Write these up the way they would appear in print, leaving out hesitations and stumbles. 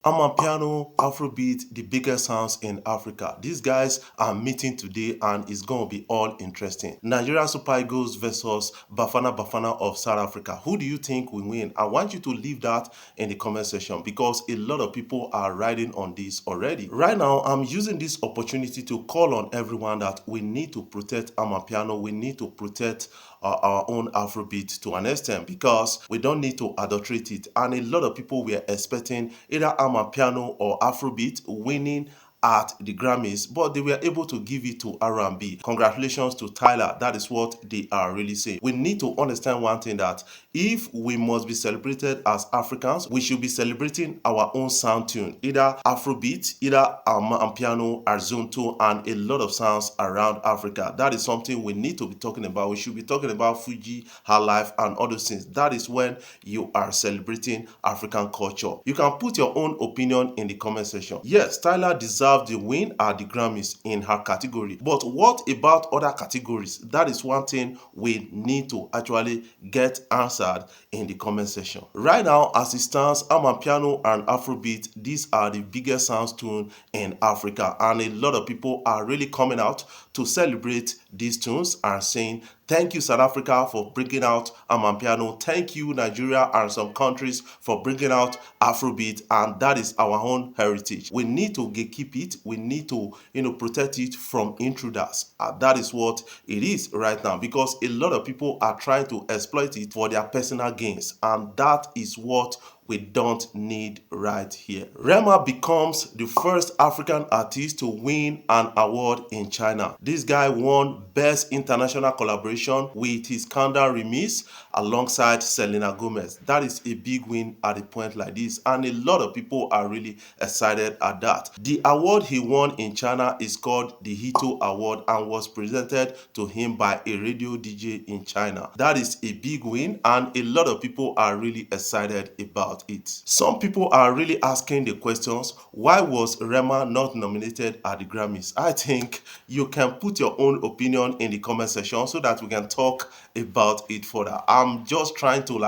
Amapiano, Afrobeat, the biggest sounds in Africa. These guys are meeting today and it's going to be all interesting. Nigeria Super Eagles versus Bafana Bafana of South Africa. Who do you think will win? I want you to leave that in the comment section because a lot of people are riding on this already. Right now, I'm using this opportunity to call on everyone that we need to protect Amapiano. We need to protect our own Afrobeat to an extent because we don't need to adulterate it. And a lot of people were expecting either Amapiano or Afrobeat winning at the Grammys, but they were able to give it to R&B. Congratulations to Tyler. That is what they are really saying. We need to understand one thing, that if we must be celebrated as Africans, we should be celebrating our own sound tune, either Afrobeat, either Amapiano, Arzonto, and a lot of sounds around Africa. That is something we need to be talking about. We should be talking about Fuji, High Life, and other things. That is when you are celebrating African culture. You can put your own opinion in the comment section. Yes, Tyler deserved the win at the Grammys in her category. But what about other categories? That is one thing we need to actually get answered in the comment section. Right now, as it stands, Amapiano and Afrobeat, these are the biggest sound tune in Africa. And a lot of people are really coming out to celebrate these tunes and saying, thank you, South Africa, for bringing out Amapiano. Thank you, Nigeria and some countries for bringing out Afrobeat. And that is our own heritage. We need to keep it. We need to, protect it from intruders. That is what it is right now, because a lot of people are trying to exploit it for their personal gains. And that is what we don't need right here. Rema becomes the first African artist to win an award in China. This guy won Best International Collaboration with his Kanda remix alongside Selena Gomez. That is a big win at a point like this, and a lot of people are really excited at that. The award he won in China is called the Hito Award and was presented to him by a radio DJ in China. That is a big win, and a lot of people are really excited about it. Some people are really asking the questions, why was Rema not nominated at the Grammys? I think you can put your own opinion in the comment section so that we can talk about it further. I'm just trying to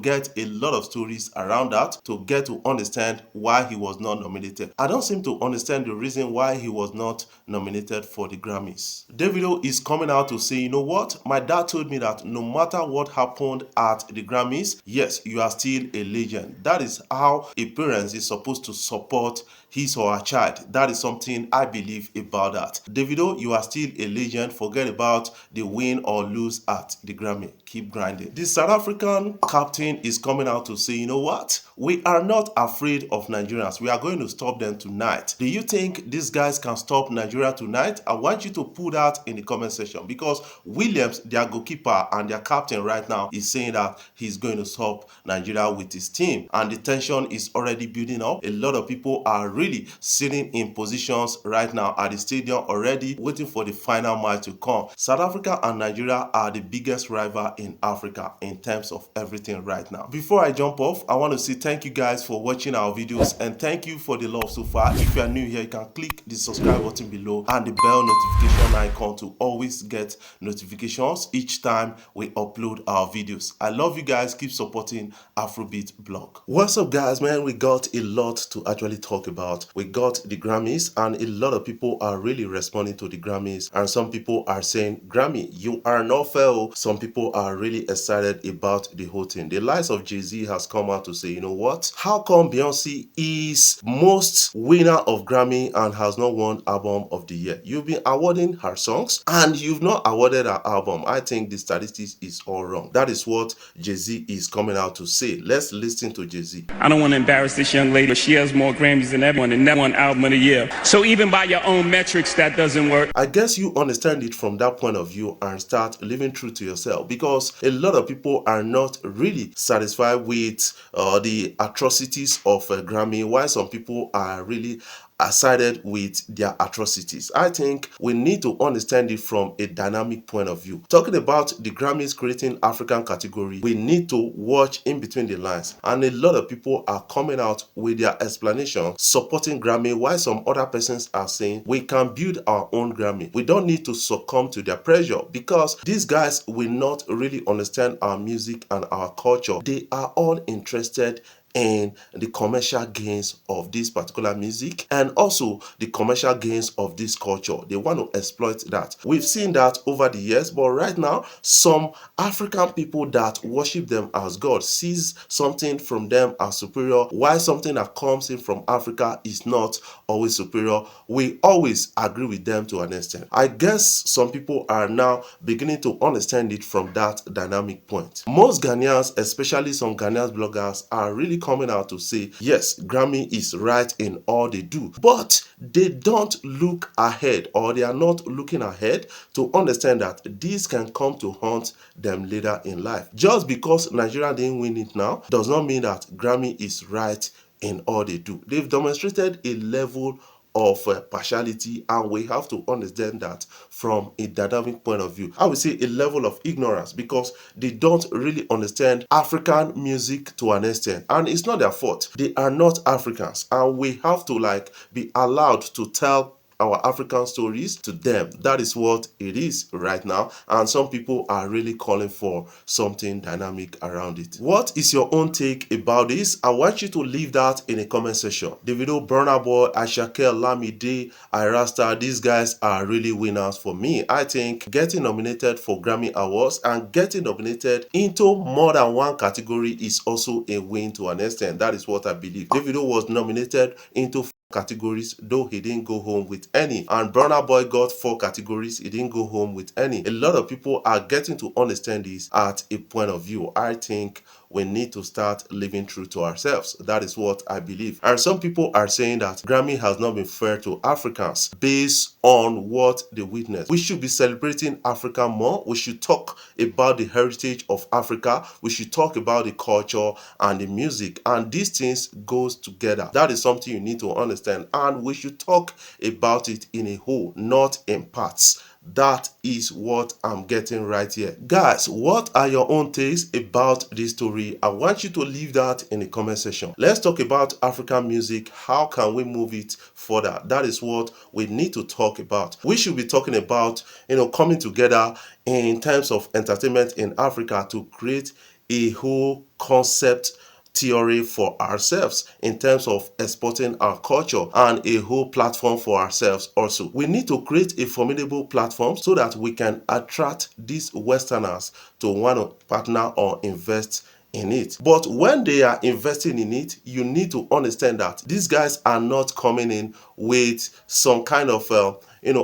get a lot of stories around that to get to understand why he was not nominated. I don't seem to understand the reason why he was not nominated for the Grammys. Davido is coming out to say, you know what? My dad told me that no matter what happened at the Grammys, yes, you are still a legend. That is how a parent is supposed to support his or her child. That is something I believe about that. Davido, you are still a legend. Forget about the win or lose at the Grammy. Keep grinding. The South African captain is coming out to say, you know what? We are not afraid of Nigerians. We are going to stop them tonight. Do you think these guys can stop Nigeria tonight? I want you to put that in the comment section, because Williams, their goalkeeper and their captain right now, is saying that he's going to stop Nigeria with his team. And the tension is already building up. A lot of people are really sitting in positions right now at the stadium already waiting for the final match to come. South Africa and Nigeria are the biggest rival in Africa in terms of everything right now. Before I jump off, I want to say thank you guys for watching our videos and thank you for the love so far. If you are new here, you can click the subscribe button below and the bell notification icon to always get notifications each time we upload our videos. I love you guys. Keep supporting Afrobeat blog. What's up, guys? Man, we got a lot to actually talk about. We got the Grammys, and a lot of people are really responding to the Grammys, and some people are saying, Grammy, you are not fair. Some people are really excited about the whole thing. The likes of Jay-Z has come out to say, you know what? How come Beyonce is most winner of Grammy and has not won album of the year? You've been awarding her songs and you've not awarded her album. I think the statistics is all wrong. That is what Jay-Z is coming out to say. Let's listen to Jay-Z. I don't want to embarrass this young lady, but she has more Grammys than everyone and never won album of the year. So even by your own metrics, that doesn't work. I guess you understand it from that point of view and start living true to yourself, because a lot of people are not really satisfied with the atrocities of Grammy, while some people are really sided with their atrocities. I think we need to understand it from a dynamic point of view. Talking about the Grammys creating African category, we need to watch in between the lines, and a lot of people are coming out with their explanation supporting Grammy, while some other persons are saying we can build our own Grammy. We don't need to succumb to their pressure, because these guys will not really understand our music and our culture. They are all interested in the commercial gains of this particular music and also the commercial gains of this culture. They want to exploit that. We've seen that over the years, but right now, some African people that worship them as God sees something from them as superior, while something that comes in from Africa is not always superior. We always agree with them to an extent. I guess some people are now beginning to understand it from that dynamic point. Most Ghanaians, especially some Ghanaian bloggers, are really coming out to say, yes, Grammy is right in all they do, but they don't look ahead, or they are not looking ahead to understand that this can come to haunt them later in life. Just because Nigeria didn't win it now does not mean that Grammy is right in all they do. They've demonstrated a level of partiality, and we have to understand that from a dynamic point of view. I would say a level of ignorance, because they don't really understand African music to an extent, and it's not their fault. They are not Africans, and we have to be allowed to tell our African stories to them. That is what it is right now, and some people are really calling for something dynamic around it. What is your own take about this? I want you to leave that in the comment section. Davido, Burna Boy, Ashake, Lamide, Irasta, these guys are really winners for me. I think getting nominated for Grammy Awards and getting nominated into more than one category is also a win to an extent. That is what I believe. Davido was nominated into categories, though he didn't go home with any, and Burna Boy got 4 categories, he didn't go home with any. A lot of people are getting to understand this at a point of view. I think we need to start living true to ourselves. That is what I believe. And some people are saying that Grammy has not been fair to Africans based on what they witnessed. We should be celebrating Africa more. We should talk about the heritage of Africa. We should talk about the culture and the music, and these things goes together. That is something you need to understand, and we should talk about it in a whole, not in parts. That is what I'm getting right here. Guys, what are your own takes about this story? I want you to leave that in the comment section. Let's talk about African music. How can we move it further? That is what we need to talk about. We should be talking about, coming together in terms of entertainment in Africa to create a whole concept theory for ourselves in terms of exporting our culture, and a whole platform for ourselves also. We need to create a formidable platform so that we can attract these Westerners to want to partner or invest in it. But when they are investing in it, you need to understand that these guys are not coming in with some kind of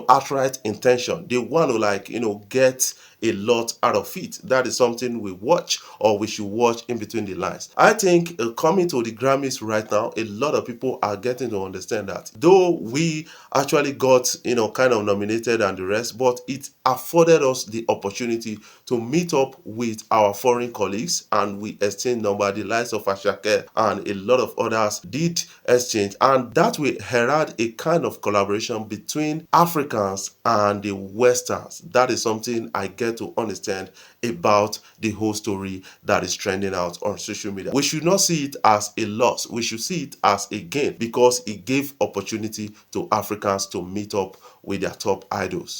outright intention. They want to get a lot out of it. That is something we watch, or we should watch in between the lines. I think coming to the Grammys right now, a lot of people are getting to understand that though we actually got kind of nominated and the rest, but it afforded us the opportunity to meet up with our foreign colleagues, and we exchanged number. The likes of Ashake and a lot of others did exchange, and that will herald a kind of collaboration between Africans and the Westerns. That is something I get to understand about the whole story that is trending out on social media. We should not see it as a loss. We should see it as a gain, because it gave opportunity to Africans to meet up with their top idols.